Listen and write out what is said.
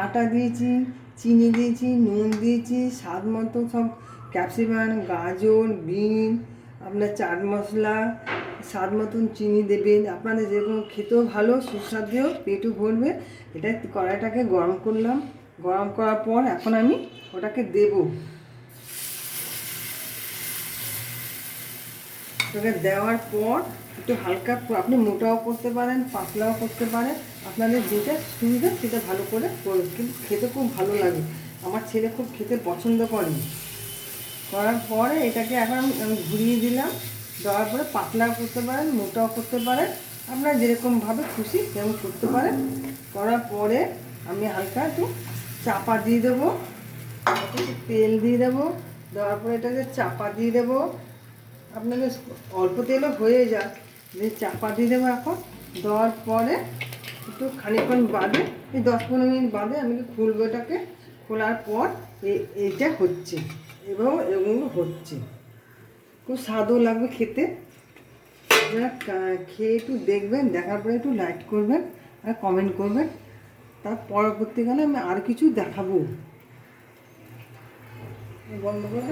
আটা দিয়েছি, চিনি দিয়েছি, নুন দিয়েছি, স্বাদ মতো সব ক্যাপসিকাম, গাজর, বিন, আপনার চাট মশলা, স্বাদ মতন চিনি দেবেন। আপনাদের যেরকম খেতেও ভালো, সুস্বাদুও, পেটও ভরবে। এটা কড়াইটাকে গরম করলাম, গরম করার পর এখন আমি ওটাকে দেবো। ওটাকে দেওয়ার পর একটু হালকা, আপনি মোটাও করতে পারেন, পাতলাও করতে পারেন, আপনাদের যেটা সুবিধা সেটা ভালো করে করুন, কিন্তু খেতে খুব ভালো লাগে। আমার ছেলে খুব খেতে পছন্দ করে। করার পরে এটাকে এখন আমি ঘুরিয়ে দিলাম, দেওয়ার পরে পাতলাও করতে পারেন, মোটাও করতে পারেন, আপনারা যেরকমভাবে খুশি সেরকম করতে পারেন। করার পরে আমি হালকা একটু চাপা দিয়ে দেবো, একটু তেল দিয়ে দেবো, দেওয়ার পরে এটাকে চাপা দিয়ে দেবো। আপনাদের অল্প তেলও হয়ে যাক, যে চাপা দিয়ে দেবো এখন। দেওয়ার পরে একটু খানিকক্ষণ বাদে, এই 10-15 মিনিট বাদে আমি খুলবো এটাকে। খোলার পর এইটা হচ্ছে এবং এগুলো হচ্ছে, খুব স্বাদও লাগবে খেতে। আপনারা খেয়ে একটু দেখবেন, দেখার পরে একটু লাইক করবেন আর কমেন্ট করবেন। তার পরবর্তীকালে আমি আর কিছু দেখাবো। বন্ধ করে